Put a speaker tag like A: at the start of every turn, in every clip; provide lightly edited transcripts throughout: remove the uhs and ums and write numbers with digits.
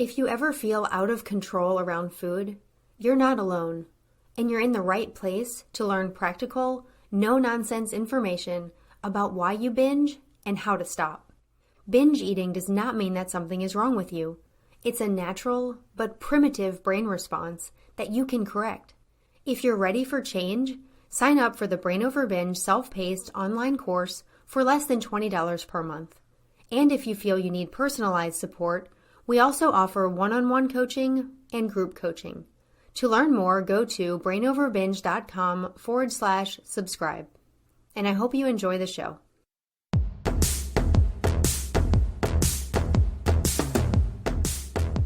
A: If you ever feel out of control around food, you're not alone, and you're in the right place to learn practical, no-nonsense information about why you binge and how to stop. Binge eating does not mean that something is wrong with you. It's a natural but primitive brain response that you can correct. If you're ready for change, sign up for the Brain Over Binge self-paced online course for less than $20 per month. And if you feel you need personalized support, we also offer one-on-one coaching and group coaching. To learn more, go to brainoverbinge.com/subscribe. And I hope you enjoy the show.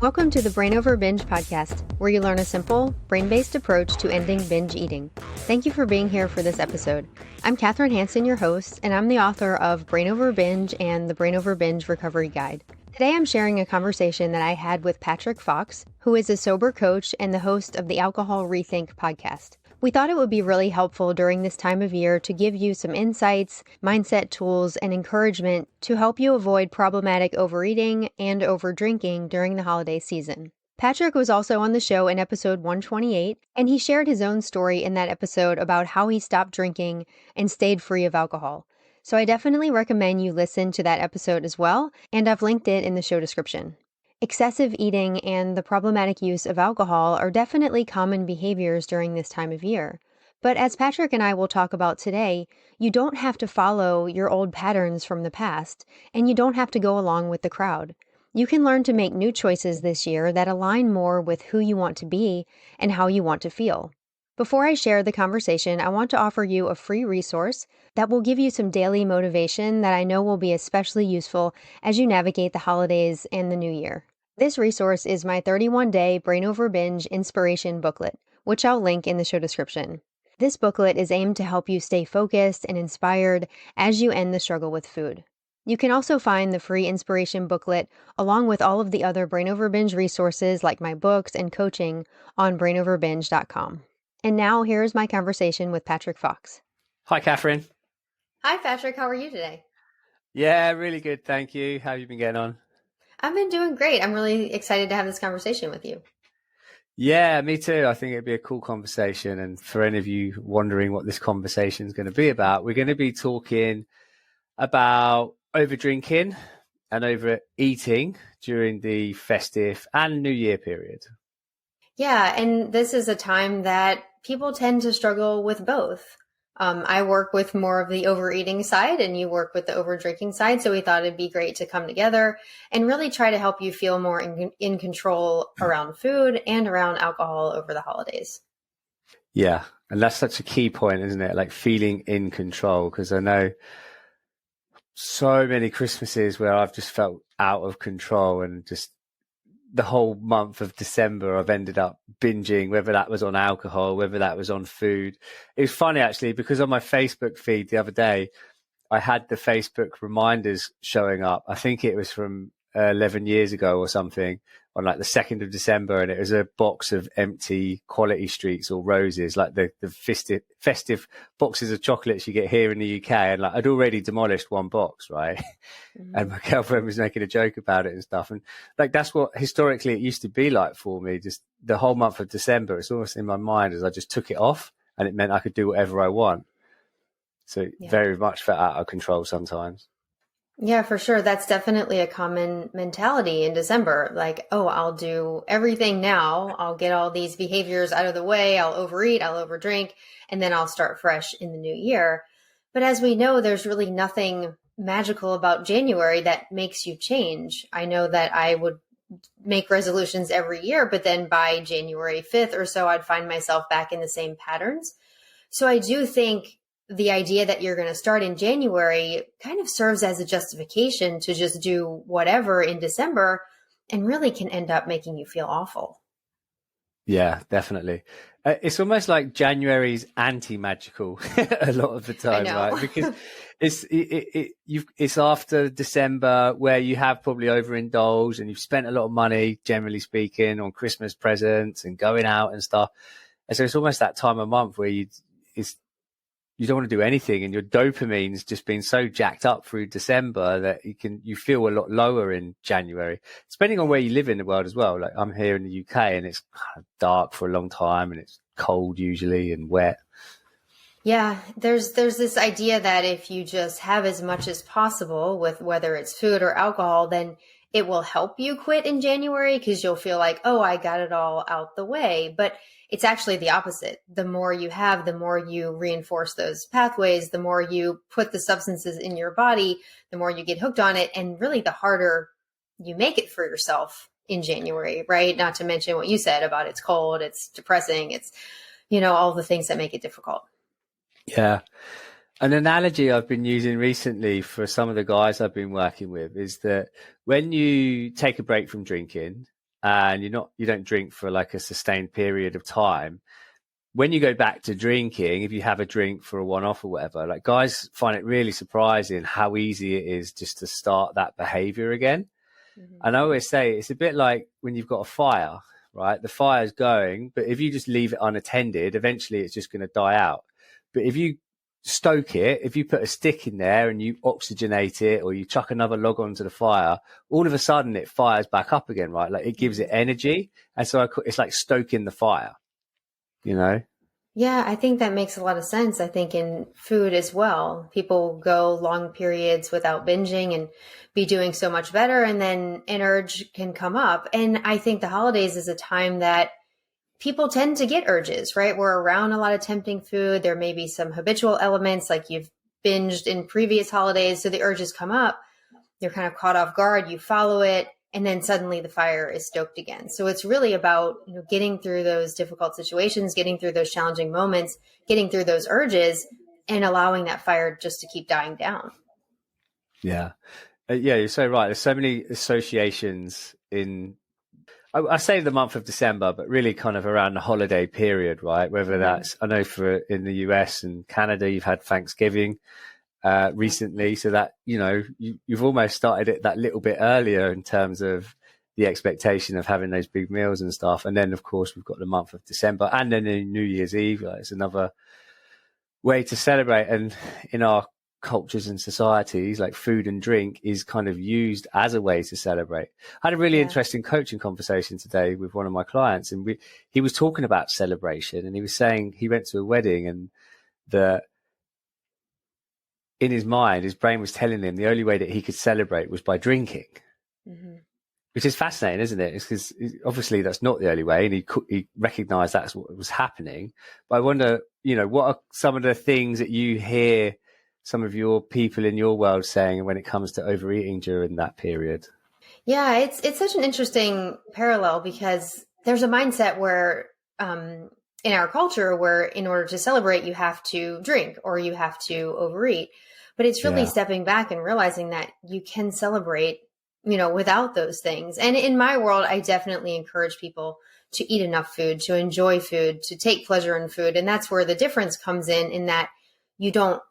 A: Welcome to the Brain Over Binge Podcast, where you learn a simple, brain-based approach to ending binge eating. Thank you for being here for this episode. I'm Kathryn Hansen, your host, and I'm the author of Brain Over Binge and the Brain Over Binge Recovery Guide. Today I'm sharing a conversation that I had with Patrick Fox, who is a sober coach and the host of the Alcohol Rethink Podcast. We thought it would be really helpful during this time of year to give you some insights, mindset tools, and encouragement to help you avoid problematic overeating and overdrinking during the holiday season. Patrick was also on the show in episode 128, and he shared his own story in that episode about how he stopped drinking and stayed free of alcohol. So I definitely recommend you listen to that episode as well, and I've linked it in the show description. Excessive eating and the problematic use of alcohol are definitely common behaviors during this time of year. But as Patrick and I will talk about today, you don't have to follow your old patterns from the past, and you don't have to go along with the crowd. You can learn to make new choices this year that align more with who you want to be and how you want to feel. Before I share the conversation, I want to offer you a free resource that will give you some daily motivation that I know will be especially useful as you navigate the holidays and the new year. This resource is my 31-day Brain Over Binge Inspiration Booklet, which I'll link in the show description. This booklet is aimed to help you stay focused and inspired as you end the struggle with food. You can also find the free inspiration booklet along with all of the other Brain Over Binge resources like my books and coaching on brainoverbinge.com. And now here's my conversation with Patrick Fox.
B: Hi, Kathryn.
A: Hi, Patrick. How are you today?
B: Yeah, really good. Thank you. How have you been getting on?
A: I've been doing great. I'm really excited to have this conversation with you.
B: Yeah, me too. I think it'd be a cool conversation. And for any of you wondering what this conversation is going to be about, we're going to be talking about overdrinking and overeating during the festive and New Year period.
A: Yeah, and this is a time that people tend to struggle with both. I work with more of the overeating side and you work with the overdrinking side. So we thought it'd be great to come together and really try to help you feel more in control around food and around alcohol over the holidays.
B: Yeah. And that's such a key point, isn't it? Like feeling in control. Because I know so many Christmases where I've just felt out of control and just the whole month of December, I've ended up binging, whether that was on alcohol, whether that was on food. It was funny, actually, because on my Facebook feed the other day, I had the Facebook reminders showing up. I think it was from 11 years ago or something on like the 2nd of December. And it was a box of empty Quality Streets or roses, like the festive boxes of chocolates you get here in the UK. And like I'd already demolished one box, right? Mm-hmm. And my girlfriend was making a joke about it and stuff. And like, that's what historically it used to be like for me. Just the whole month of December, it's almost in my mind as I just took it off and it meant I could do whatever I want. So very much felt out of control sometimes.
A: Yeah, for sure. That's definitely a common mentality in December. Like, oh, I'll do everything now. I'll get all these behaviors out of the way. I'll overeat, I'll overdrink, and then I'll start fresh in the new year. But as we know, there's really nothing magical about January that makes you change. I know that I would make resolutions every year, but then by January 5th or so, I'd find myself back in the same patterns. So I do think the idea that you're going to start in January kind of serves as a justification to just do whatever in December and really can end up making you feel awful.
B: Yeah, definitely. It's almost like January's anti-magical a lot of the time, right? Because it's after December where you have probably overindulged and you've spent a lot of money, generally speaking, on Christmas presents and going out and stuff. And so it's almost that time of month where you don't want to do anything, and your dopamine's just been so jacked up through December that you feel a lot lower in January, depending on where you live in the world as well. Like I'm here in the UK and it's kind of dark for a long time and it's cold usually and wet.
A: Yeah, there's this idea that if you just have as much as possible with whether it's food or alcohol, then it will help you quit in January because you'll feel like, oh, I got it all out the way. But it's actually the opposite. The more you have, the more you reinforce those pathways, the more you put the substances in your body, the more you get hooked on it. And really the harder you make it for yourself in January, right? Not to mention what you said about it's cold, it's depressing, it's, all the things that make it difficult.
B: Yeah. An analogy I've been using recently for some of the guys I've been working with is that when you take a break from drinking and you don't drink for like a sustained period of time, when you go back to drinking, if you have a drink for a one-off or whatever, like guys find it really surprising how easy it is just to start that behavior again. Mm-hmm. And I always say it's a bit like when you've got a fire, right? The fire's going, but if you just leave it unattended, eventually it's just going to die out. But if you stoke it, if you put a stick in there and you oxygenate it or you chuck another log onto the fire, all of a sudden it fires back up again, right? Like it gives it energy. And so it's like stoking the fire,
A: Yeah, I think that makes a lot of sense. I think in food as well, people go long periods without binging and be doing so much better. And then an urge can come up. And I think the holidays is a time that people tend to get urges, right? We're around a lot of tempting food. There may be some habitual elements like you've binged in previous holidays. So the urges come up, you're kind of caught off guard, you follow it, and then suddenly the fire is stoked again. So it's really about getting through those difficult situations, getting through those challenging moments, getting through those urges and allowing that fire just to keep dying down.
B: Yeah. Yeah, you're so right. There's so many associations I say the month of December, but really kind of around the holiday period, right? Whether that's, I know in the US and Canada, you've had Thanksgiving recently. So that, you've almost started it that little bit earlier in terms of the expectation of having those big meals and stuff. And then, of course, we've got the month of December and then New Year's Eve. It's another way to celebrate. And in our cultures and societies, like food and drink is kind of used as a way to celebrate. I had a really interesting coaching conversation today with one of my clients, and he was talking about celebration, and he was saying he went to a wedding and in his mind, his brain was telling him the only way that he could celebrate was by drinking. Mm-hmm. Which is fascinating, isn't it? It's because obviously that's not the only way, and he recognized that's what was happening. But I wonder, what are some of the things that you hear some of your people in your world saying when it comes to overeating during that period?
A: Yeah, it's such an interesting parallel because there's a mindset where in our culture where in order to celebrate, you have to drink or you have to overeat. But it's really stepping back and realizing that you can celebrate, without those things. And in my world, I definitely encourage people to eat enough food, to enjoy food, to take pleasure in food. And that's where the difference comes in that you don't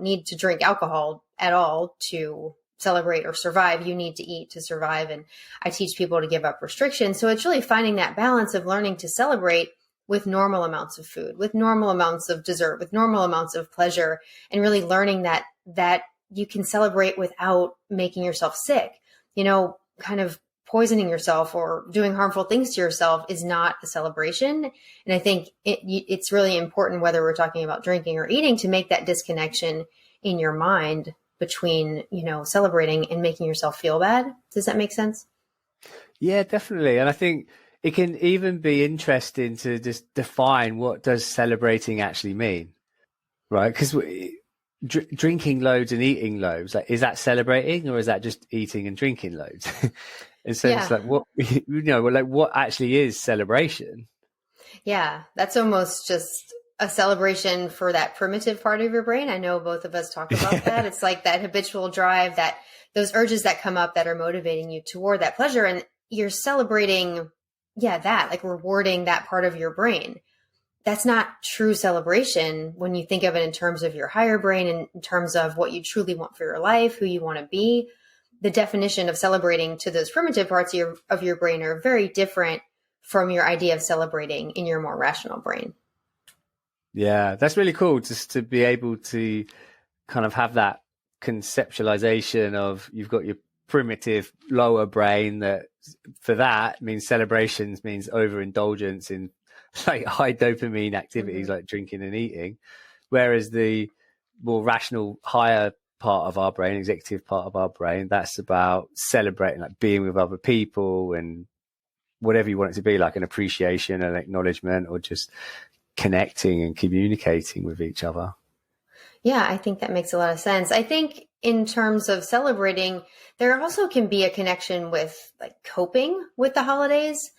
A: need to drink alcohol at all to celebrate or survive. You need to eat to survive. And I teach people to give up restrictions. So it's really finding that balance of learning to celebrate with normal amounts of food, with normal amounts of dessert, with normal amounts of pleasure, and really learning that you can celebrate without making yourself sick. Kind of poisoning yourself or doing harmful things to yourself is not a celebration. And I think it's really important, whether we're talking about drinking or eating, to make that disconnection in your mind between, celebrating and making yourself feel bad. Does that make sense?
B: Yeah, definitely. And I think it can even be interesting to just define what does celebrating actually mean, right? Because drinking loads and eating loads, like, is that celebrating or is that just eating and drinking loads? And so it's like, what, what actually is celebration?
A: Yeah, that's almost just a celebration for that primitive part of your brain. I know both of us talk about that. It's like that habitual drive, that those urges that come up that are motivating you toward that pleasure. And you're celebrating, that, like rewarding that part of your brain. That's not true celebration when you think of it in terms of your higher brain and in terms of what you truly want for your life, who you want to be. The definition of celebrating to those primitive parts of your brain are very different from your idea of celebrating in your more rational brain.
B: Yeah, that's really cool just to be able to kind of have that conceptualization of you've got your primitive lower brain that for that means celebrations means overindulgence in like high dopamine activities like drinking and eating, whereas the more rational higher part of our brain, executive part of our brain, that's about celebrating, like being with other people and whatever you want it to be, like an appreciation and acknowledgement or just connecting and communicating with each other.
A: Yeah, I think that makes a lot of sense. I think in terms of celebrating, there also can be a connection with like coping with the holidays.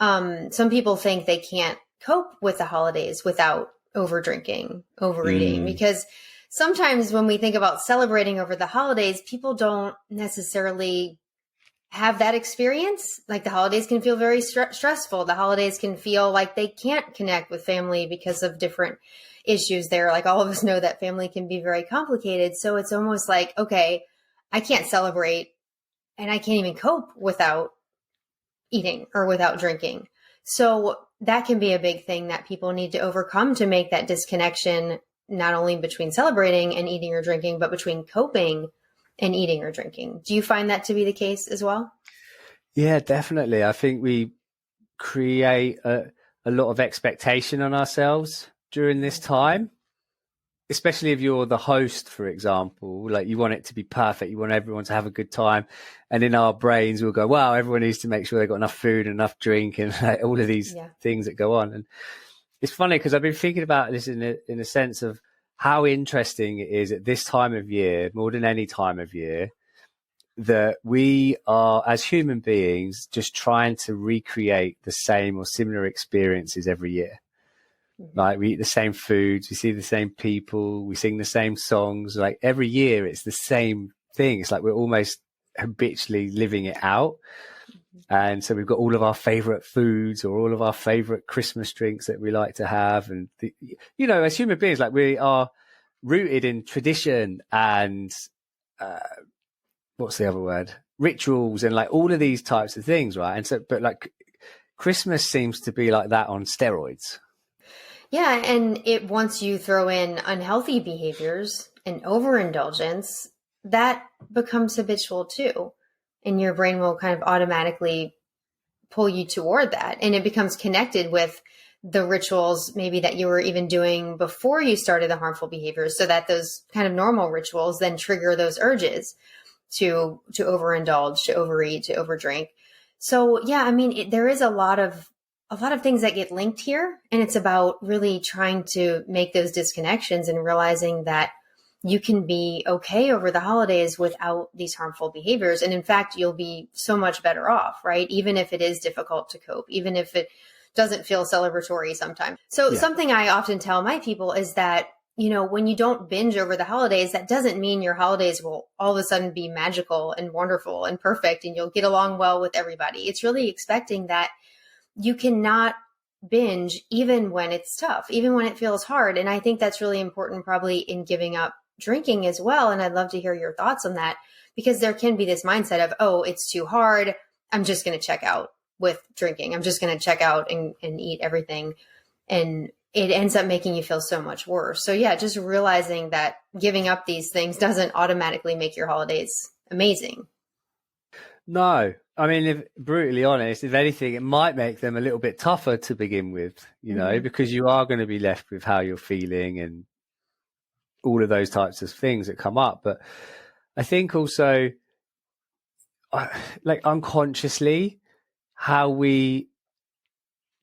A: Some people think they can't cope with the holidays without overdrinking, overeating, because sometimes when we think about celebrating over the holidays, people don't necessarily have that experience. Like the holidays can feel very stressful. The holidays can feel like they can't connect with family because of different issues there. Like all of us know that family can be very complicated. So it's almost like, okay, I can't celebrate and I can't even cope without eating or without drinking. So that can be a big thing that people need to overcome to make that disconnection, not only between celebrating and eating or drinking, but between coping and eating or drinking. Do you find that to be the case as well?
B: Yeah, definitely. I think we create a lot of expectation on ourselves during this time, especially if you're the host, for example. Like you want it to be perfect. You want everyone to have a good time. And in our brains, we'll go, wow, everyone needs to make sure they've got enough food and enough drink and like, all of these things that go on. And it's funny because I've been thinking about this in a sense of how interesting it is at this time of year, more than any time of year, that we are, as human beings, just trying to recreate the same or similar experiences every year. Like we eat the same foods, we see the same people, we sing the same songs. Like every year it's the same thing. It's like we're almost habitually living it out. And so we've got all of our favorite foods or all of our favorite Christmas drinks that we like to have. And, you know, as human beings, like we are rooted in tradition and what's the other word? Rituals and like all of these types of things, right? And so, but like Christmas seems to be like that on steroids.
A: Yeah, and it once you throw in unhealthy behaviors and overindulgence, that becomes habitual too. And your brain will kind of automatically pull you toward that. And it becomes connected with the rituals maybe that you were even doing before you started the harmful behaviors, so that those kind of normal rituals then trigger those urges to overindulge, to overeat, to overdrink. So yeah, I mean, there is a lot of things that get linked here, and it's about really trying to make those disconnections and realizing that you can be okay over the holidays without these harmful behaviors. And in fact, you'll be so much better off, right? Even if it is difficult to cope, even if it doesn't feel celebratory sometimes. So something I often tell my people is that, you know, when you don't binge over the holidays, that doesn't mean your holidays will all of a sudden be magical and wonderful and perfect and you'll get along well with everybody. It's really expecting that you cannot binge even when it's tough, even when it feels hard. And I think that's really important probably in giving up drinking as well. And I'd love to hear your thoughts on that, because there can be this mindset of, oh, it's too hard, I'm just going to check out with drinking. I'm just going to check out and eat everything. And it ends up making you feel so much worse. So yeah, just realizing that giving up these things doesn't automatically make your holidays amazing.
B: No, I mean, if brutally honest, if anything, it might make them a little bit tougher to begin with, you know, because you are going to be left with how you're feeling and all of those types of things that come up. But I think also, like unconsciously, how we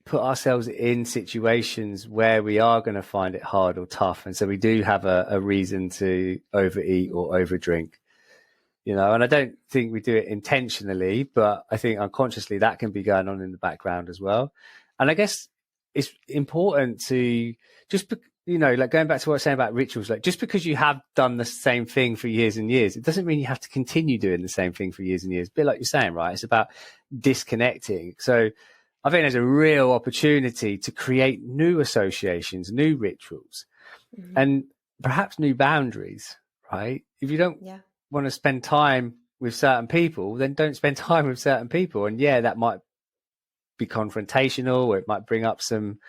B: put ourselves in situations where we are going to find it hard or tough. And so we do have a reason to overeat or overdrink, you know, and I don't think we do it intentionally, but I think unconsciously that can be going on in the background as well. And I guess it's important to just, you know, like going back to what I was saying about rituals, like just because you have done the same thing for years and years, it doesn't mean you have to continue doing the same thing for years and years. A bit like you're saying, right? It's about disconnecting. So I think there's a real opportunity to create new associations, new rituals, and perhaps new boundaries, right? If you don't want to spend time with certain people, then don't spend time with certain people. And yeah, that might be confrontational, or it might bring up some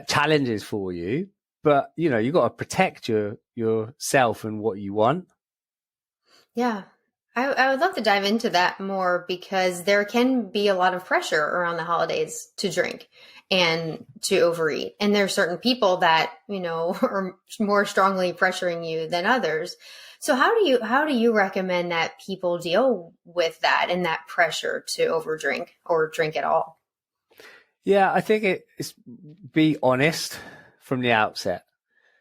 B: challenges for you. but you know, you got to protect yourself and what you want.
A: Yeah. I would love to dive into that more, because there can be a lot of pressure around the holidays to drink and to overeat. And there are certain people that, you know, are more strongly pressuring you than others. So how do you recommend that people deal with that and that pressure to overdrink or drink at all?
B: Yeah, I think it's be honest from the outset.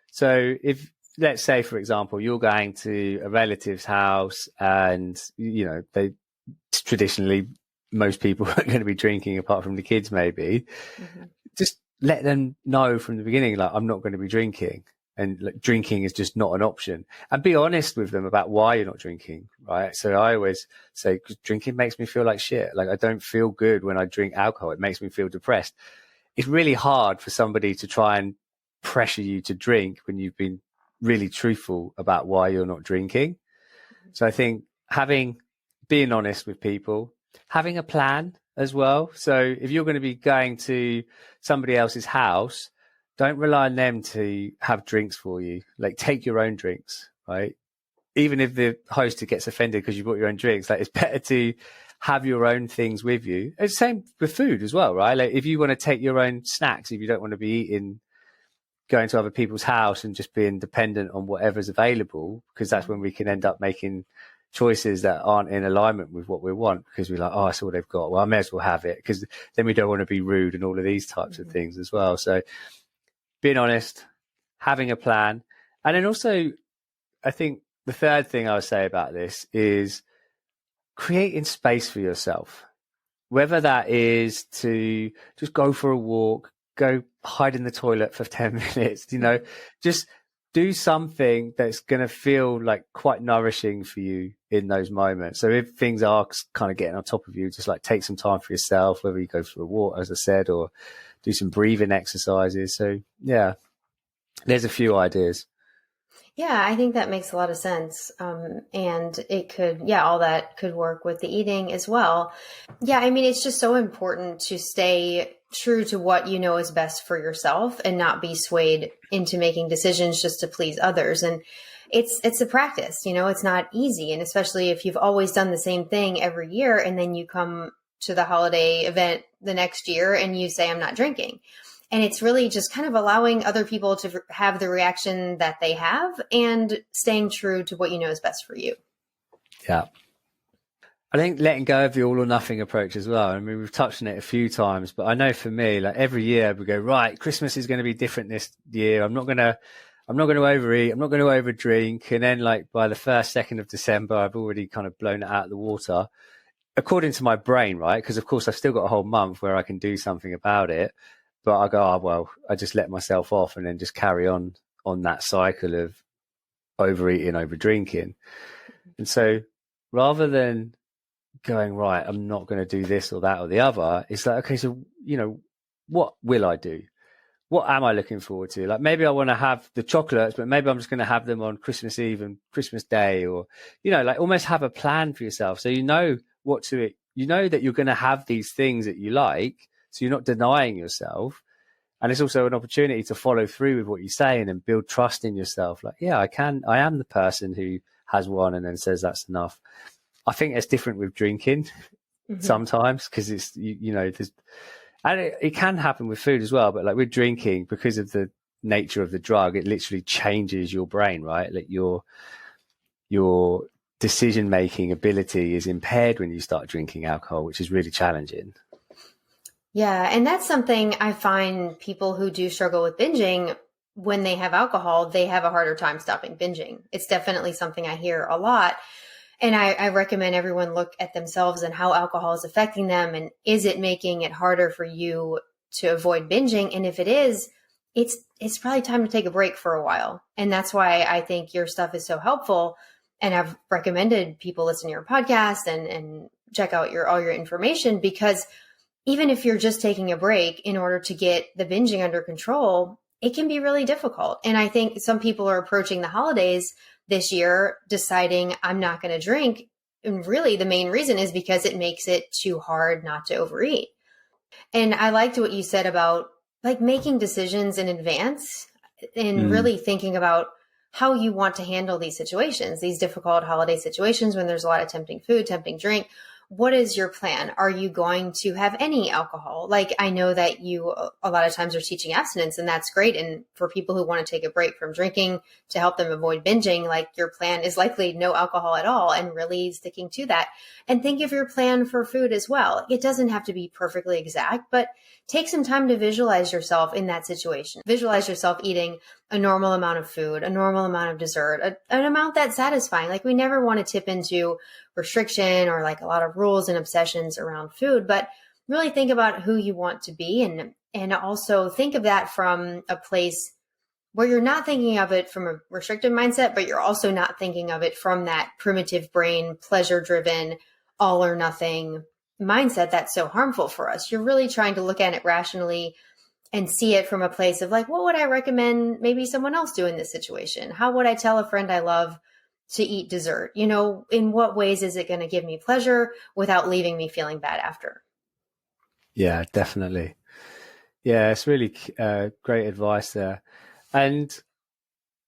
B: So if, let's say, for example, you're going to a relative's house and, you know, they traditionally, most people are going to be drinking apart from the kids, maybe. Mm-hmm. Just let them know from the beginning, like, I'm not going to be drinking, and like, drinking is just not an option, and be honest with them about why you're not drinking. Right. So I always say, drinking makes me feel like shit. Like, I don't feel good when I drink alcohol. It makes me feel depressed. It's really hard for somebody to try and pressure you to drink when you've been really truthful about why you're not drinking. So I think being honest with people, having a plan as well. So if you're going to be going to somebody else's house, don't rely on them to have drinks for you. Like, take your own drinks, right? Even if the host gets offended because you brought your own drinks, like, it's better to have your own things with you. It's the same with food as well, right? Like, if you want to take your own snacks, if you don't want to be going to other people's house and just being dependent on whatever's available, because that's when we can end up making choices that aren't in alignment with what we want, because we're like, oh, that's all they've got. Well, I may as well have it, because then we don't want to be rude and all of these types of things as well. So being honest, having a plan. And then also, I think the third thing I would say about this is creating space for yourself, whether that is to just go for a walk, go hide in the toilet for 10 minutes, you know, just do something that's going to feel like quite nourishing for you in those moments. So if things are kind of getting on top of you, just like take some time for yourself, whether you go for a walk, as I said, or do some breathing exercises. So yeah, there's a few ideas.
A: Yeah, I think that makes a lot of sense. And it could, all that could work with the eating as well. Yeah, I mean, it's just so important to stay true to what you know is best for yourself and not be swayed into making decisions just to please others. And it's a practice, you know, it's not easy. And especially if you've always done the same thing every year, and then you come to the holiday event the next year and you say, I'm not drinking. And it's really just kind of allowing other people to have the reaction that they have and staying true to what you know is best for you.
B: Yeah. I think letting go of the all or nothing approach as well. I mean, we've touched on it a few times, but I know for me, like, every year we go, right, Christmas is going to be different this year. I'm not going to overeat. I'm not going to overdrink. And then, like, by the 1st, 2nd of December, I've already kind of blown it out of the water, according to my brain, right? Because of course I've still got a whole month where I can do something about it. But I go, oh, well, I just let myself off and then just carry on that cycle of overeating, overdrinking. And so rather than going, right, I'm not going to do this or that or the other, it's like, okay, so, you know, what will I do? What am I looking forward to? Like, maybe I want to have the chocolates, but maybe I'm just going to have them on Christmas Eve and Christmas Day, or, you know, like, almost have a plan for yourself. So you know you know that you're going to have these things that you like. So you're not denying yourself. And it's also an opportunity to follow through with what you're saying and build trust in yourself. Like, yeah, I am the person who has one and then says that's enough. I think it's different with drinking sometimes, because it's, you know, and it can happen with food as well. But like with drinking, because of the nature of the drug, it literally changes your brain, right? Like your decision-making ability is impaired when you start drinking alcohol, which is really challenging.
A: Yeah. And that's something I find people who do struggle with binging, when they have alcohol, they have a harder time stopping binging. It's definitely something I hear a lot. And I recommend everyone look at themselves and how alcohol is affecting them. And is it making it harder for you to avoid binging? And if it is, it's probably time to take a break for a while. And that's why I think your stuff is so helpful. And I've recommended people listen to your podcast and check out all your information, because even if you're just taking a break in order to get the binging under control, it can be really difficult. And I think some people are approaching the holidays this year deciding, I'm not going to drink. And really the main reason is because it makes it too hard not to overeat. And I liked what you said about like making decisions in advance. and really thinking about how you want to handle these situations, these difficult holiday situations when there's a lot of tempting food, tempting drink. What is your plan? Are you going to have any alcohol? Like, I know that you a lot of times are teaching abstinence, and that's great. And for people who want to take a break from drinking to help them avoid binging, like, your plan is likely no alcohol at all, and really sticking to that. And think of your plan for food as well. It doesn't have to be perfectly exact, but take some time to visualize yourself in that situation. Visualize yourself eating a normal amount of food, a normal amount of dessert, an amount that's satisfying. Like, we never want to tip into restriction or like a lot of rules and obsessions around food, but really think about who you want to be, and also think of that from a place where you're not thinking of it from a restrictive mindset, but you're also not thinking of it from that primitive brain, pleasure-driven, all or nothing mindset that's so harmful for us. You're really trying to look at it rationally and see it from a place of like, what would I recommend maybe someone else do in this situation? How would I tell a friend I love to eat dessert? You know, in what ways is it going to give me pleasure without leaving me feeling bad after?
B: Yeah, definitely. Yeah, it's really great advice there. And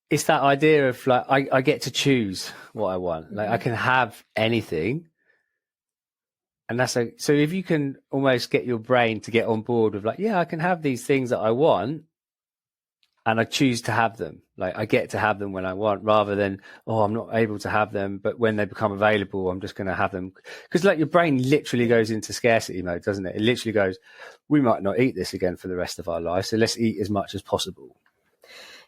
B: it's that idea of like, I get to choose what I want. Like, I can have anything. And that's like, so if you can almost get your brain to get on board with like, yeah, I can have these things that I want, and I choose to have them. Like, I get to have them when I want, rather than, oh, I'm not able to have them, but when they become available, I'm just going to have them. Because like, your brain literally goes into scarcity mode, doesn't it? It literally goes, we might not eat this again for the rest of our life, so let's eat as much as possible.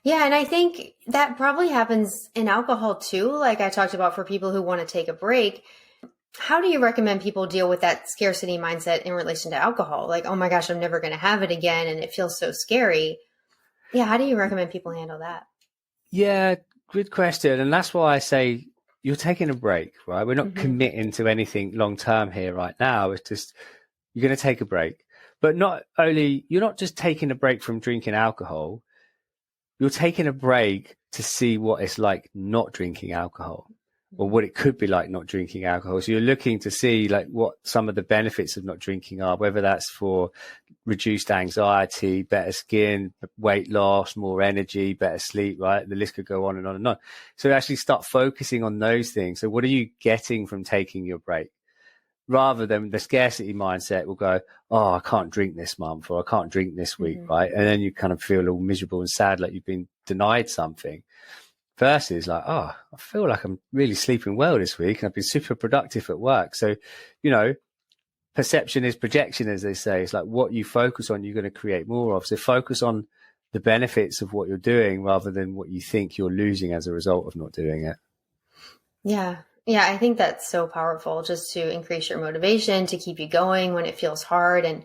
A: Yeah. And I think that probably happens in alcohol too. Like I talked about, for people who want to take a break. How do you recommend people deal with that scarcity mindset in relation to alcohol? Like, oh my gosh, I'm never going to have it again, and it feels so scary. Yeah. How do you recommend people handle that?
B: Yeah, good question. And that's why I say you're taking a break, right? We're not committing to anything long-term here right now. It's just, you're going to take a break. But not only, you're not just taking a break from drinking alcohol, you're taking a break to see what it's like not drinking alcohol, or what it could be like not drinking alcohol. So you're looking to see like what some of the benefits of not drinking are, whether that's for reduced anxiety, better skin, weight loss, more energy, better sleep, right? The list could go on and on and on. So actually start focusing on those things. So what are you getting from taking your break? Rather than the scarcity mindset will go, oh, I can't drink this month, or I can't drink this week, right? And then you kind of feel all miserable and sad, like you've been denied something. Versus like, oh, I feel like I'm really sleeping well this week, and I've been super productive at work. So, you know, perception is projection, as they say. It's like what you focus on, you're going to create more of. So focus on the benefits of what you're doing rather than what you think you're losing as a result of not doing it.
A: Yeah. Yeah. I think that's so powerful, just to increase your motivation, to keep you going when it feels hard. And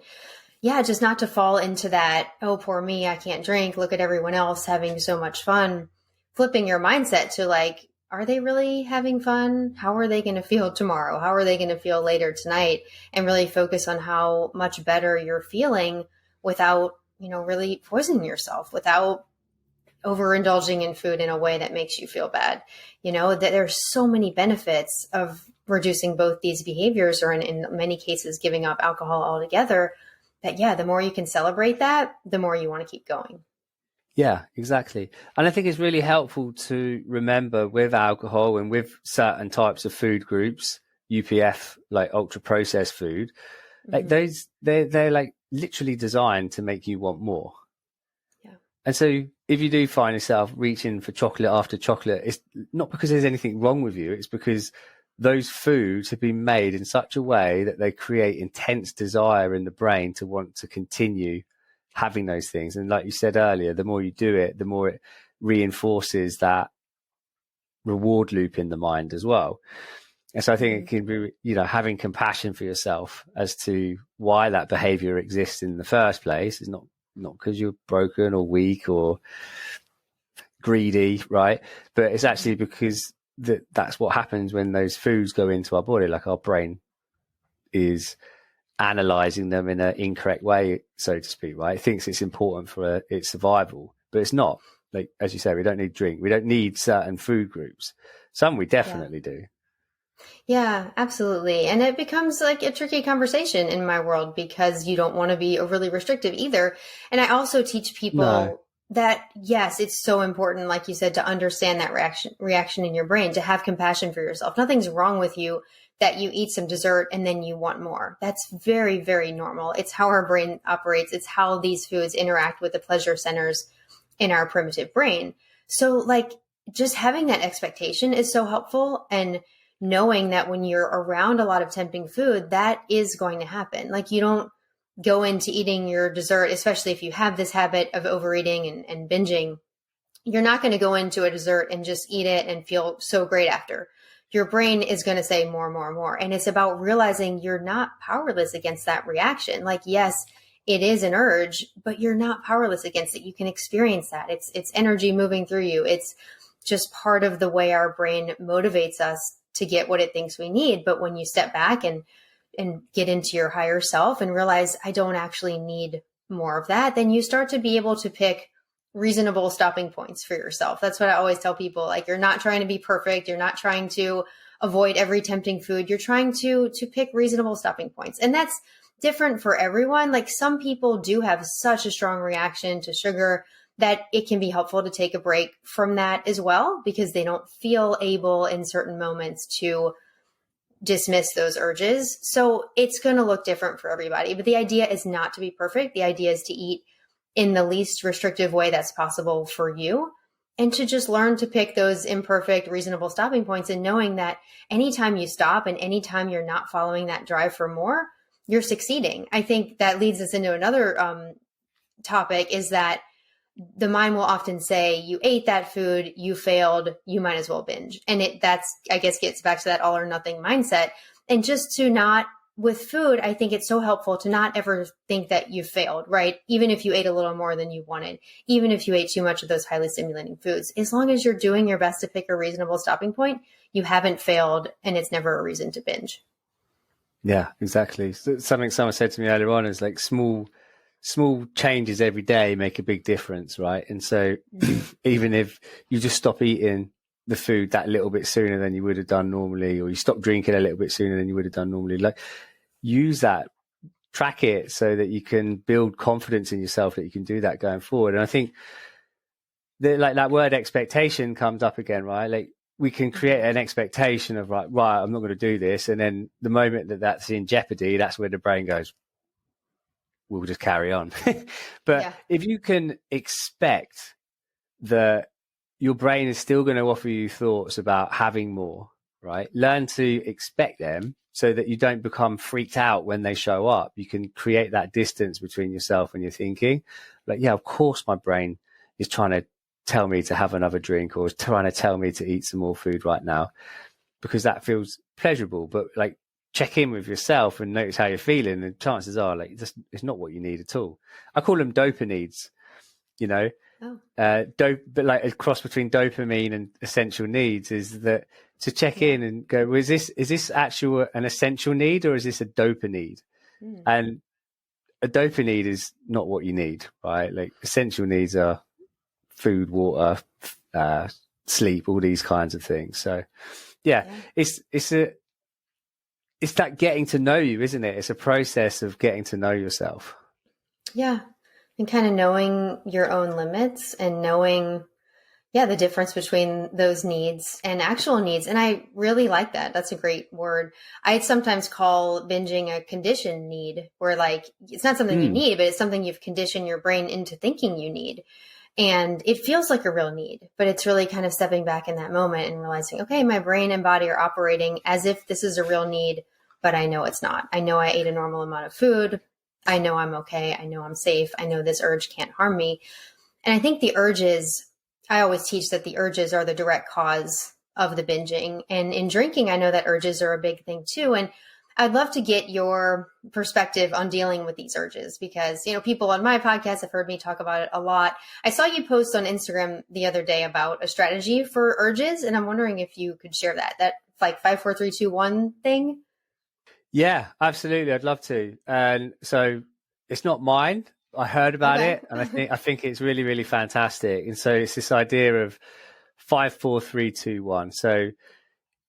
A: yeah, just not to fall into that, oh, poor me, I can't drink. Look at everyone else having so much fun. Flipping your mindset to like, are they really having fun? How are they going to feel tomorrow? How are they going to feel later tonight? And really focus on how much better you're feeling without, you know, really poisoning yourself, without overindulging in food in a way that makes you feel bad. You know, that there's so many benefits of reducing both these behaviors, or in many cases, giving up alcohol altogether, that, yeah, the more you can celebrate that, the more you want to keep going.
B: Yeah, exactly. And I think it's really helpful to remember with alcohol and with certain types of food groups, UPF, like ultra processed food, like those, they're like literally designed to make you want more.
A: Yeah.
B: And so if you do find yourself reaching for chocolate after chocolate, it's not because there's anything wrong with you. It's because those foods have been made in such a way that they create intense desire in the brain to want to continue having those things. And like you said earlier, the more you do it, the more it reinforces that reward loop in the mind as well. And so I think it can be, you know, having compassion for yourself as to why that behavior exists in the first place. Is not because you're broken or weak or greedy, right? But it's actually because that's what happens when those foods go into our body. Like, our brain is analyzing them in an incorrect way, so to speak, right? It thinks it's important for its survival, but it's not. Like, as you say, we don't need drink. We don't need certain food groups. Some we definitely do.
A: Yeah, absolutely. And it becomes like a tricky conversation in my world, because you don't want to be overly restrictive either. And I also teach people that, yes, it's so important, like you said, to understand that reaction in your brain, to have compassion for yourself. Nothing's wrong with you that you eat some dessert and then you want more. That's very, very normal. It's how our brain operates. It's how these foods interact with the pleasure centers in our primitive brain. So like just having that expectation is so helpful, and knowing that when you're around a lot of tempting food, that is going to happen. Like you don't go into eating your dessert, especially if you have this habit of overeating and binging, you're not going to go into a dessert and just eat it and feel so great after. Your brain is going to say more, more, more. And it's about realizing you're not powerless against that reaction. Like, yes, it is an urge, but you're not powerless against it. You can experience that. It's energy moving through you. It's just part of the way our brain motivates us to get what it thinks we need. But when you step back and get into your higher self and realize I don't actually need more of that, then you start to be able to pick reasonable stopping points for yourself. That's what I always tell people. Like, you're not trying to be perfect. You're not trying to avoid every tempting food. You're trying to pick reasonable stopping points. And that's different for everyone. Like, some people do have such a strong reaction to sugar that it can be helpful to take a break from that as well, because they don't feel able in certain moments to dismiss those urges. So it's going to look different for everybody. But the idea is not to be perfect. The idea is to eat in the least restrictive way that's possible for you, and to just learn to pick those imperfect, reasonable stopping points, and knowing that anytime you stop and anytime you're not following that drive for more, you're succeeding. I think that leads us into another topic, is that the mind will often say, you ate that food, you failed, you might as well binge. And that's, I guess, gets back to that all or nothing mindset. And just to not, with food, I think it's so helpful to not ever think that you failed, right? Even if you ate a little more than you wanted, even if you ate too much of those highly stimulating foods, as long as you're doing your best to pick a reasonable stopping point, you haven't failed, and it's never a reason to binge.
B: Yeah, exactly. Something someone said to me earlier on is like small changes every day make a big difference, right? And so even if you just stop eating the food that little bit sooner than you would have done normally, or you stop drinking a little bit sooner than you would have done normally, like, use that, track it, so that you can build confidence in yourself that you can do that going forward. And I think like that word expectation comes up again, right? Like, we can create an expectation of right, I'm not going to do this. And then the moment that that's in jeopardy, that's where the brain goes, we'll just carry on. But if you can expect that your brain is still going to offer you thoughts about having more, right? Learn to expect them so that you don't become freaked out when they show up. You can create that distance between yourself and your thinking. Like, yeah, of course my brain is trying to tell me to have another drink, or is trying to tell me to eat some more food right now, because that feels pleasurable. But like, check in with yourself and notice how you're feeling, and chances are, like, it's not what you need at all. I call them needs, you know. But like a cross between dopamine and essential needs is that to check in and go, well, is this actual an essential need, or is this a need? And a need is not what you need, right? Like, essential needs are food, water, sleep, all these kinds of things. So it's that getting to know you, isn't it? It's a process of getting to know yourself.
A: Yeah. And kind of knowing your own limits, and knowing, the difference between those needs and actual needs. And I really like that. That's a great word. I sometimes call binging a conditioned need, where like, it's not something you need, but it's something you've conditioned your brain into thinking you need. And it feels like a real need, but it's really kind of stepping back in that moment and realizing, okay, my brain and body are operating as if this is a real need, but I know it's not. I know I ate a normal amount of food. I know I'm okay. I know I'm safe. I know this urge can't harm me. And I think the urges, I always teach that the urges are the direct cause of the binging. And in drinking, I know that urges are a big thing too. And I'd love to get your perspective on dealing with these urges, because, people on my podcast have heard me talk about it a lot. I saw you post on Instagram the other day about a strategy for urges, and I'm wondering if you could share that like 5, 4, 3, 2, 1 thing.
B: Yeah, absolutely. I'd love to. And so it's not mine. I heard about it, and I think it's really, really fantastic. And so it's this idea of 5, 4, 3, 2, 1. So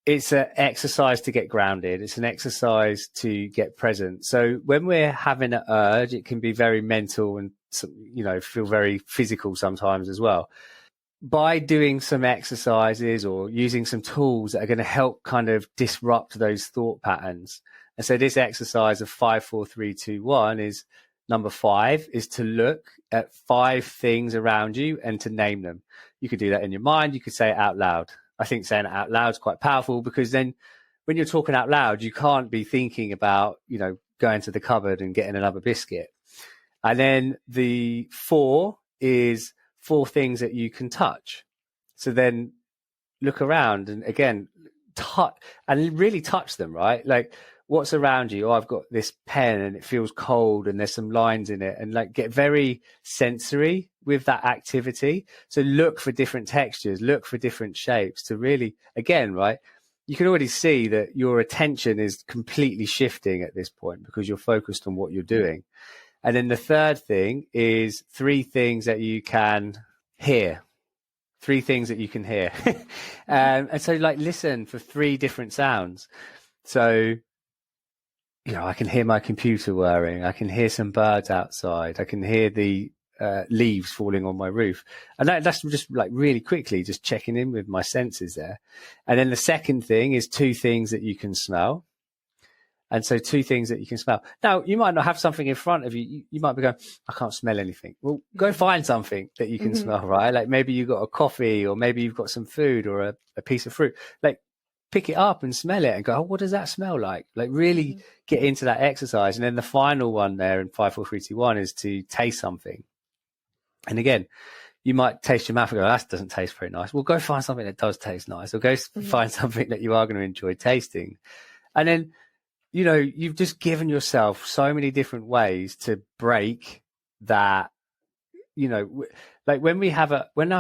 B: it's an exercise to get grounded. It's an exercise to get present. So when we're having an urge, it can be very mental and, feel very physical sometimes as well. By doing some exercises or using some tools that are going to help kind of disrupt those thought patterns. And so this exercise of 5, 4, 3, 2, 1 is number 5 is to look at 5 things around you and to name them. You could do that in your mind. You could say it out loud. I think saying it out loud is quite powerful, because then when you're talking out loud, you can't be thinking about, going to the cupboard and getting another biscuit. And then the 4 is 4 things that you can touch. So then look around and again, touch and really touch them, right? Like, what's around you? Oh, I've got this pen and it feels cold and there's some lines in it, and like get very sensory with that activity. So look for different textures, look for different shapes to really, again, right? You can already see that your attention is completely shifting at this point because you're focused on what you're doing. And then the third thing is 3 things that you can hear. 3 things that you can hear. And so like listen for 3 different sounds. So, I can hear my computer whirring. I can hear some birds outside. I can hear the leaves falling on my roof. And that's just like really quickly just checking in with my senses there. And then the second thing is 2 things that you can smell. And so 2 things that you can smell. Now, you might not have something in front of you. You might be going, I can't smell anything. Well, go find something that you can smell, right? Like maybe you've got a coffee, or maybe you've got some food or a piece of fruit. Like pick it up and smell it and go, oh, what does that smell like? Like really get into that exercise. And then the final one there in 5, 4, 3, 2, 1 is to taste something. And again, you might taste your mouth and go, that doesn't taste very nice. Well, go find something that does taste nice, or go find something that you are going to enjoy tasting. And then, you've just given yourself so many different ways to break that, like when I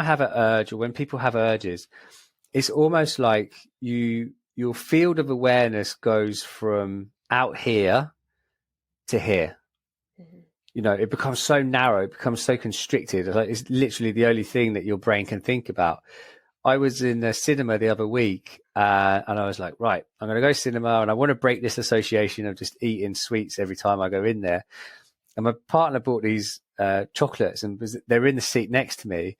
B: have an urge, or when people have urges, it's almost like your field of awareness goes from out here to here. It becomes so narrow, it becomes so constricted. It's literally the only thing that your brain can think about. I was in the cinema the other week and I was like, right, I'm going to go cinema and I want to break this association of just eating sweets every time I go in there. And my partner bought these chocolates and they're in the seat next to me.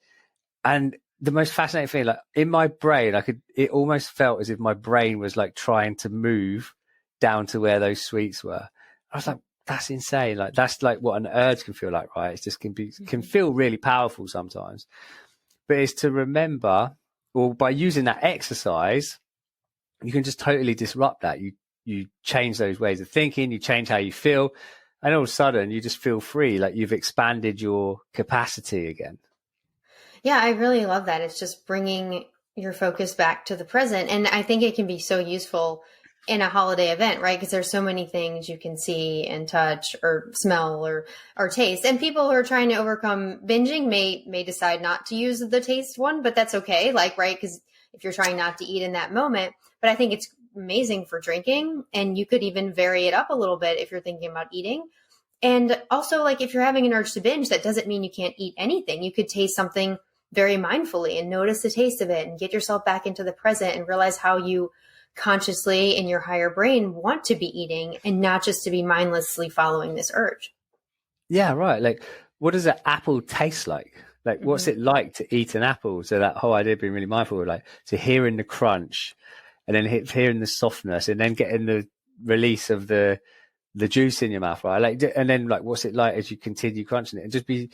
B: And the most fascinating thing, like in my brain, it almost felt as if my brain was like trying to move down to where those sweets were. I was like, that's insane. Like that's like what an urge can feel like, right? It just can feel really powerful sometimes. But it's to remember, or by using that exercise, you can just totally disrupt that. You change those ways of thinking, you change how you feel, and all of a sudden you just feel free, like you've expanded your capacity again.
A: Yeah, I really love that. It's just bringing your focus back to the present. And I think it can be so useful in a holiday event, right? Because there's so many things you can see and touch or smell or taste. And people who are trying to overcome binging may decide not to use the taste one, but that's okay. Like, right? Because if you're trying not to eat in that moment, but I think it's amazing for drinking, and you could even vary it up a little bit if you're thinking about eating. And also, like, if you're having an urge to binge, that doesn't mean you can't eat anything. You could taste something very mindfully and notice the taste of it and get yourself back into the present and realize how you consciously in your higher brain want to be eating, and not just to be mindlessly following this urge.
B: Yeah, right. Like, what does an apple taste like? Like, what's it like to eat an apple? So that whole idea of being really mindful of, like, to hearing the crunch and then hearing the softness and then getting the release of the juice in your mouth, right? Like, and then like, what's it like as you continue crunching it, and just be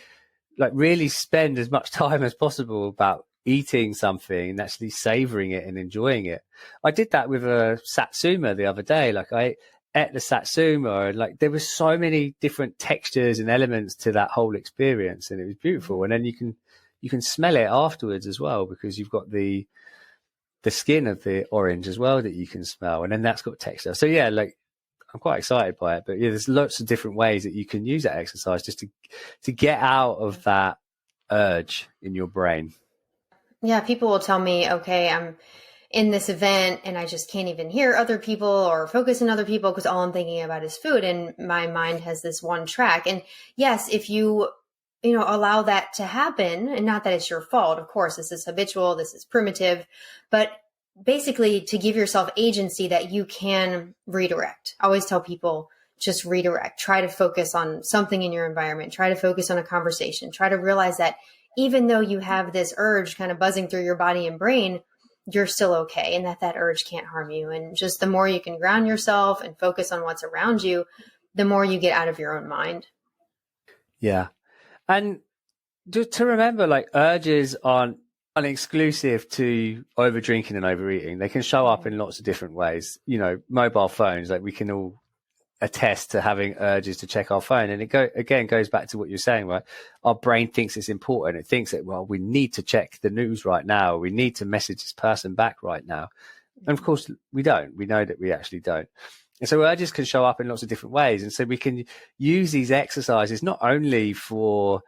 B: like, really spend as much time as possible about eating something and actually savoring it and enjoying it. I did that with a satsuma the other day. Like, I ate the satsuma and like there was so many different textures and elements to that whole experience, and it was beautiful. And then you can smell it afterwards as well, because you've got the skin of the orange as well that you can smell, and then that's got texture. So yeah, like, I'm quite excited by it. But yeah, there's lots of different ways that you can use that exercise just to get out of that urge in your brain.
A: Yeah, people will tell me, okay, I'm in this event and I just can't even hear other people or focus on other people because all I'm thinking about is food, and my mind has this one track. And yes, if you allow that to happen, and not that it's your fault, of course, this is habitual, this is primitive, but basically to give yourself agency that you can redirect. I always tell people, just redirect. Try to focus on something in your environment. Try to focus on a conversation. Try to realize that even though you have this urge kind of buzzing through your body and brain, you're still okay, and that urge can't harm you. And just the more you can ground yourself and focus on what's around you, the more you get out of your own mind.
B: Yeah. And just to remember, like, urges aren't exclusive to over drinking and overeating. They can show up in lots of different ways. You know, mobile phones, like, we can all attest to having urges to check our phone. And it goes back to what you're saying, right? Our brain thinks it's important. It thinks that, well, we need to check the news right now. We need to message this person back right now. And of course we don't. We know that we actually don't. And so urges can show up in lots of different ways. And so we can use these exercises not only for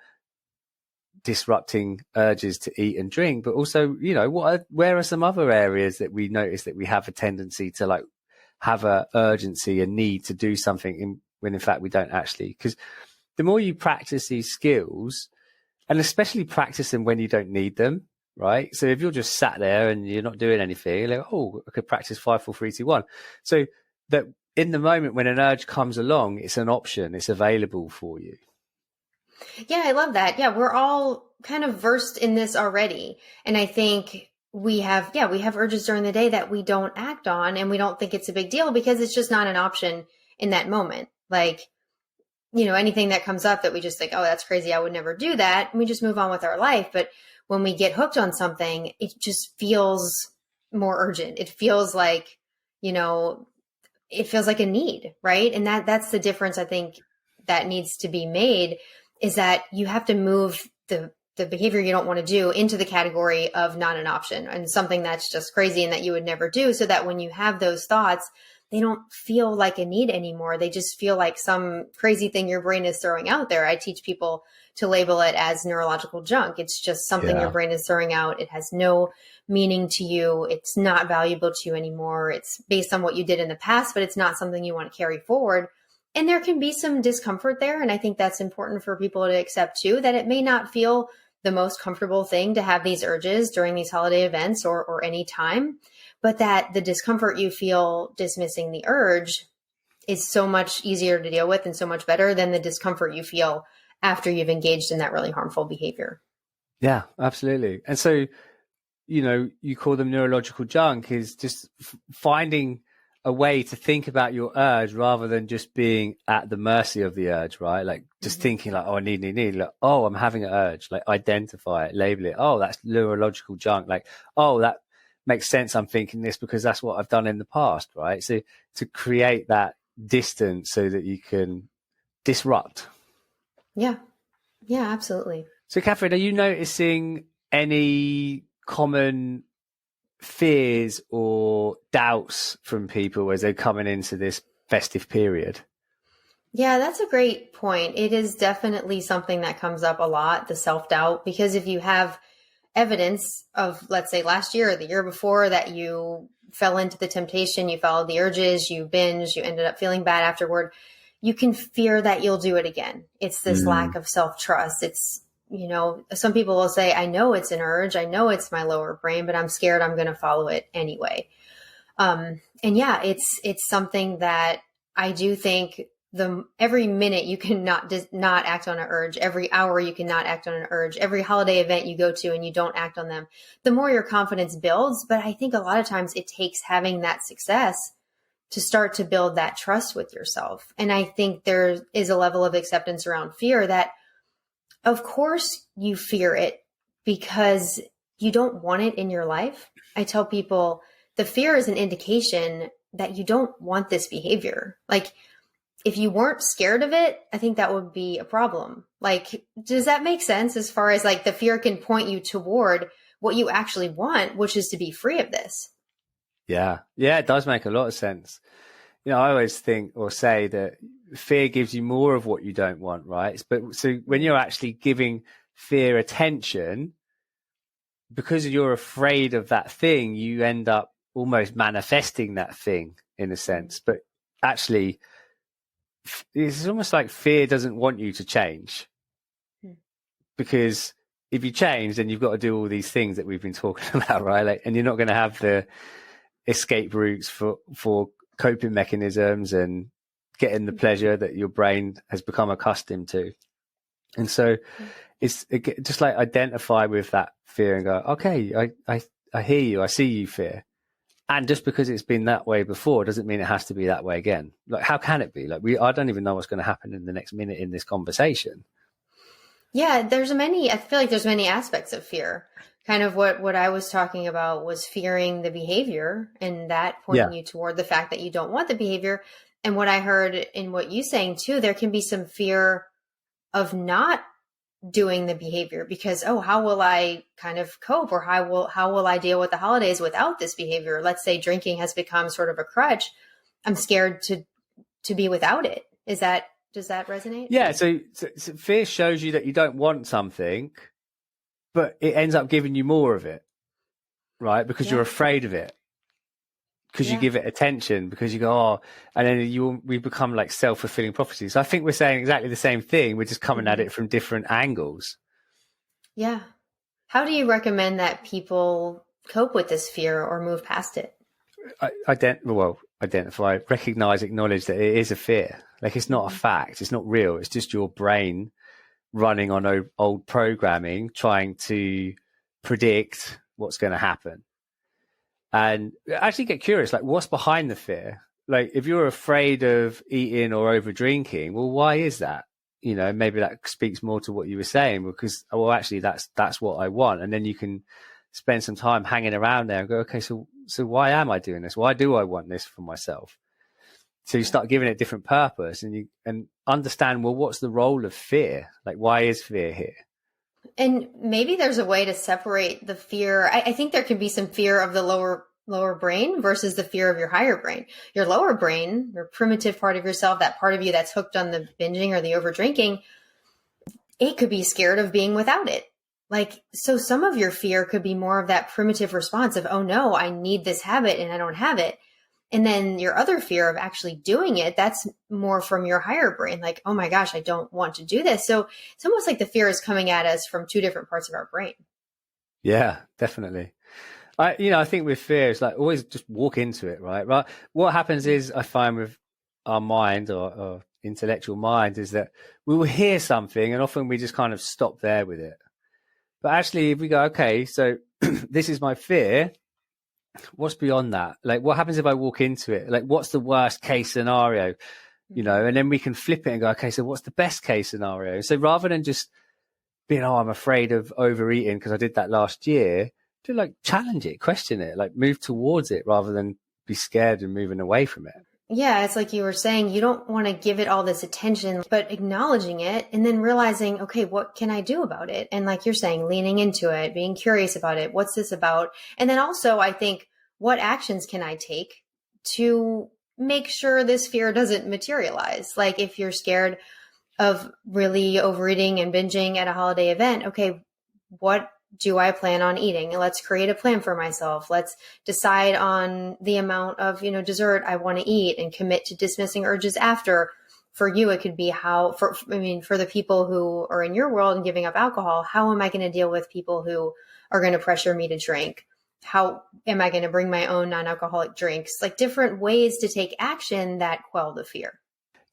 B: disrupting urges to eat and drink, but also, you know, where are some other areas that we notice that we have a tendency to, like, have a urgency, a need to do something when in fact we don't actually. Because the more you practice these skills, and especially practice them when you don't need them, right? So if you're just sat there and you're not doing anything, you're like, oh, I could practice 5, 4, 3, 2, 1. So that in the moment when an urge comes along, it's an option, it's available for you.
A: Yeah, I love that. Yeah, we're all kind of versed in this already. And I think we have urges during the day that we don't act on, and we don't think it's a big deal because it's just not an option in that moment. Like, you know, anything that comes up that we just think, oh, that's crazy, I would never do that, and we just move on with our life. But when we get hooked on something, it just feels more urgent. It feels like, you know, it feels like a need, right? And that's the difference, I think, that needs to be made, is that you have to move the behavior you don't want to do into the category of not an option and something that's just crazy and that you would never do, so that when you have those thoughts, they don't feel like a need anymore. They just feel like some crazy thing your brain is throwing out there. I teach people to label it as neurological junk. It's just something your brain is throwing out. It has no meaning to you. It's not valuable to you anymore. It's based on what you did in the past, but it's not something you want to carry forward. And there can be some discomfort there. And I think that's important for people to accept too, that it may not feel the most comfortable thing to have these urges during these holiday events or any time, but that the discomfort you feel dismissing the urge is so much easier to deal with and so much better than the discomfort you feel after you've engaged in that really harmful behavior.
B: Yeah, absolutely. And so, you know, you call them neurological junk, is just finding a way to think about your urge rather than just being at the mercy of the urge, right? Like just thinking like, oh, I need. Like, oh, I'm having an urge. Like, identify it, label it. Oh, that's neurological junk. Like, oh, that makes sense. I'm thinking this because that's what I've done in the past, right? So to create that distance so that you can disrupt.
A: Yeah. Yeah, absolutely.
B: So Kathryn, are you noticing any common fears or doubts from people as they're coming into this festive period?
A: Yeah, that's a great point. It is definitely something that comes up a lot, the self-doubt, because if you have evidence of, let's say, last year or the year before that you fell into the temptation, you followed the urges, you binged, you ended up feeling bad afterward, you can fear that you'll do it again. It's this lack of self-trust. It's, you know, some people will say, I know it's an urge, I know it's my lower brain, but I'm scared I'm going to follow it anyway. And yeah, it's something that I do think every minute you can not act on an urge, every hour you cannot act on an urge, every holiday event you go to and you don't act on them, the more your confidence builds. But I think a lot of times it takes having that success to start to build that trust with yourself. And I think there is a level of acceptance around fear that, of course, you fear it because you don't want it in your life. I tell people the fear is an indication that you don't want this behavior. Like, if you weren't scared of it, I think that would be a problem. Like, does that make sense as far as like the fear can point you toward what you actually want, which is to be free of this?
B: Yeah. Yeah, it does make a lot of sense. You know, I always think or say that fear gives you more of what you don't want, right? But so when you're actually giving fear attention, because you're afraid of that thing, you end up almost manifesting that thing in a sense. But actually, it's almost like fear doesn't want you to change because if you change, then you've got to do all these things that we've been talking about, right? Like, and you're not going to have the escape routes for coping mechanisms and getting the pleasure that your brain has become accustomed to. And so it's just like identify with that fear and go, okay, I hear you. I see you, fear. And just because it's been that way before doesn't mean it has to be that way again. Like, how can it be? Like, I don't even know what's going to happen in the next minute in this conversation.
A: Yeah, I feel like there's many aspects of fear. Kind of what I was talking about was fearing the behavior, and that pointing you toward the fact that you don't want the behavior. And what I heard in what you saying too, there can be some fear of not doing the behavior because, how will I kind of cope, or how will I deal with the holidays without this behavior? Let's say drinking has become sort of a crutch. I'm scared to be without it. Does that resonate? Yeah.
B: So fear shows you that you don't want something, but it ends up giving you more of it, right? Because you're afraid of it, because you give it attention, because you go, and then we become like self-fulfilling prophecies. So I think we're saying exactly the same thing. We're just coming at it from different angles. Yeah.
A: How do you recommend that people cope with this fear or move past it?
B: Identify, recognize, acknowledge that it is a fear. Like, it's not a fact. It's not real. It's just your brain running on old programming, trying to predict what's going to happen. And actually get curious, like, what's behind the fear? Like, if you're afraid of eating or over drinking, well, why is that? You know, maybe that speaks more to what you were saying, because, well, actually that's what I want. And then you can spend some time hanging around there and go, okay, so why am I doing this? Why do I want this for myself? So you start giving it different purpose, and understand, well, what's the role of fear? Like, why is fear here?
A: And maybe there's a way to separate the fear. I think there can be some fear of the lower brain versus the fear of your higher brain. Your lower brain, your primitive part of yourself, that part of you that's hooked on the binging or the over drinking, it could be scared of being without it. Like, so some of your fear could be more of that primitive response of, oh no, I need this habit and I don't have it. And then your other fear of actually doing it, that's more from your higher brain. Like, oh my gosh, I don't want to do this. So it's almost like the fear is coming at us from two different parts of our brain.
B: Yeah, definitely. I think with fear, it's like always just walk into it, right? Right. What happens is, I find with our mind or intellectual mind, is that we will hear something and often we just kind of stop there with it. But actually, if we go, okay, so this is my fear, what's beyond that? Like, what happens if I walk into it? Like, what's the worst case scenario? You know, and then we can flip it and go, okay, so what's the best case scenario? So rather than just being, I'm afraid of overeating because I did that last year, to like challenge it, question it, like move towards it rather than be scared and moving away from it.
A: Yeah, it's like you were saying, you don't want to give it all this attention, but acknowledging it and then realizing, okay, what can I do about it? And like you're saying, leaning into it, being curious about it. What's this about? And then also, I think, what actions can I take to make sure this fear doesn't materialize? Like, if you're scared of really overeating and binging at a holiday event, okay, what do I plan on eating? Let's create a plan for myself. Let's decide on the amount of, dessert I want to eat and commit to dismissing urges after. For you, it could be for the people who are in your world and giving up alcohol, how am I going to deal with people who are going to pressure me to drink? How am I going to bring my own non-alcoholic drinks? Like, different ways to take action that quell the fear.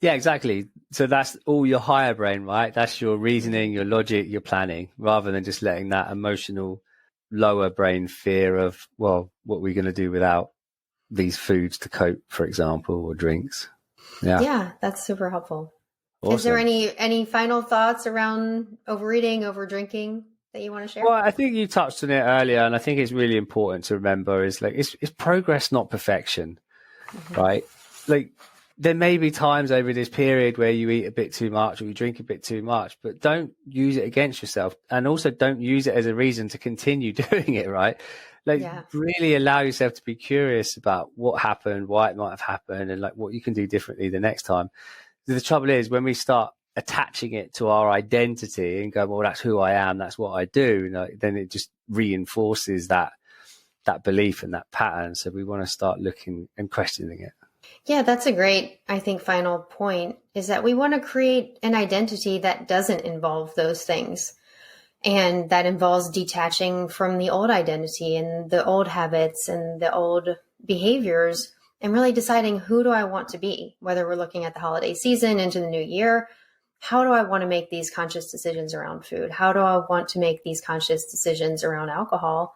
B: Yeah, exactly. So that's all your higher brain, right? That's your reasoning, your logic, your planning, rather than just letting that emotional lower brain fear of, well, what are we going to do without these foods to cope, for example, or drinks?
A: Yeah, that's super helpful. Awesome. Is there any final thoughts around overeating, overdrinking that you want to share?
B: Well, I think you touched on it earlier, and I think it's really important to remember is like, it's progress, not perfection, right? Like, there may be times over this period where you eat a bit too much or you drink a bit too much, but don't use it against yourself. And also don't use it as a reason to continue doing it, right? Like, really allow yourself to be curious about what happened, why it might have happened, and like what you can do differently the next time. The trouble is, when we start attaching it to our identity and go, well, that's who I am, that's what I do, then it just reinforces that belief and that pattern. So we want to start looking and questioning it.
A: Yeah, that's a great, I think, final point, is that we want to create an identity that doesn't involve those things. And that involves detaching from the old identity and the old habits and the old behaviors and really deciding, who do I want to be? Whether we're looking at the holiday season into the new year, how do I want to make these conscious decisions around food? How do I want to make these conscious decisions around alcohol?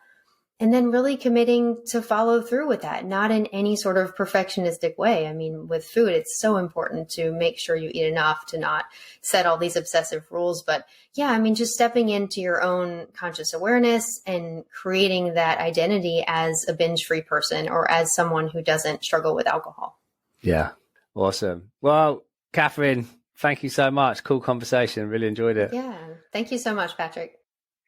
A: And then really committing to follow through with that, not in any sort of perfectionistic way. I mean, with food, it's so important to make sure you eat enough, to not set all these obsessive rules. But yeah, I mean, just stepping into your own conscious awareness and creating that identity as a binge-free person or as someone who doesn't struggle with alcohol.
B: Yeah, awesome. Well, Kathryn, thank you so much. Cool conversation. Really enjoyed it.
A: Yeah, thank you so much, Patrick.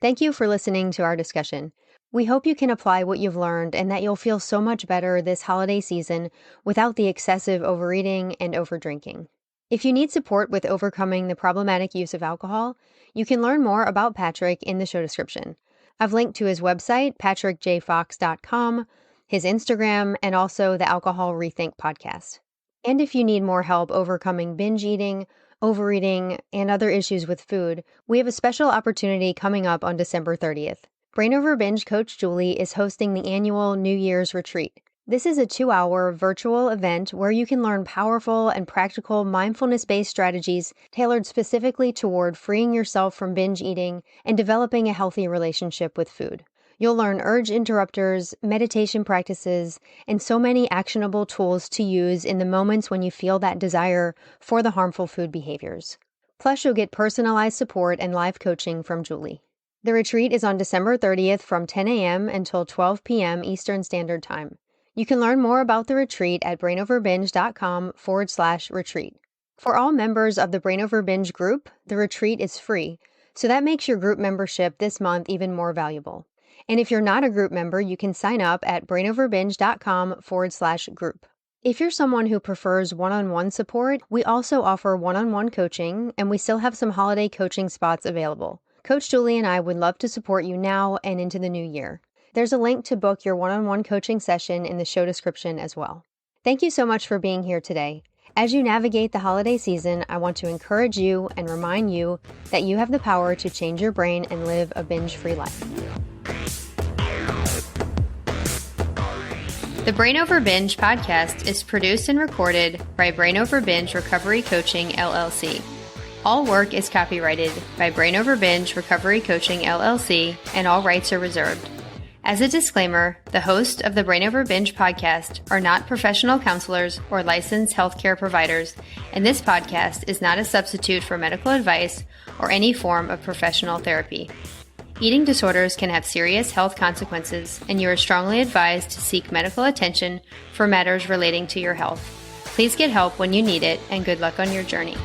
A: Thank you for listening to our discussion. We hope you can apply what you've learned and that you'll feel so much better this holiday season without the excessive overeating and overdrinking. If you need support with overcoming the problematic use of alcohol, you can learn more about Patrick in the show description. I've linked to his website, patrickjfox.com, his Instagram, and also the Alcohol Rethink Podcast. And if you need more help overcoming binge eating, overeating, and other issues with food, we have a special opportunity coming up on December 30th. Brain Over Binge coach Julie is hosting the annual New Year's Retreat. This is a 2-hour virtual event where you can learn powerful and practical mindfulness-based strategies tailored specifically toward freeing yourself from binge eating and developing a healthy relationship with food. You'll learn urge interrupters, meditation practices, and so many actionable tools to use in the moments when you feel that desire for the harmful food behaviors. Plus, you'll get personalized support and live coaching from Julie. The retreat is on December 30th from 10 a.m. until 12 p.m. Eastern Standard Time. You can learn more about the retreat at brainoverbinge.com/retreat. For all members of the Brain Over Binge group, the retreat is free, so that makes your group membership this month even more valuable. And if you're not a group member, you can sign up at brainoverbinge.com/group. If you're someone who prefers one-on-one support, we also offer one-on-one coaching, and we still have some holiday coaching spots available. Coach Julie and I would love to support you now and into the new year. There's a link to book your one-on-one coaching session in the show description as well. Thank you so much for being here today. As you navigate the holiday season, I want to encourage you and remind you that you have the power to change your brain and live a binge-free life. The Brain Over Binge podcast is produced and recorded by Brain Over Binge Recovery Coaching, LLC. All work is copyrighted by Brain Over Binge Recovery Coaching, LLC, and all rights are reserved. As a disclaimer, the hosts of the Brain Over Binge podcast are not professional counselors or licensed healthcare providers, and this podcast is not a substitute for medical advice or any form of professional therapy. Eating disorders can have serious health consequences, and you are strongly advised to seek medical attention for matters relating to your health. Please get help when you need it, and good luck on your journey.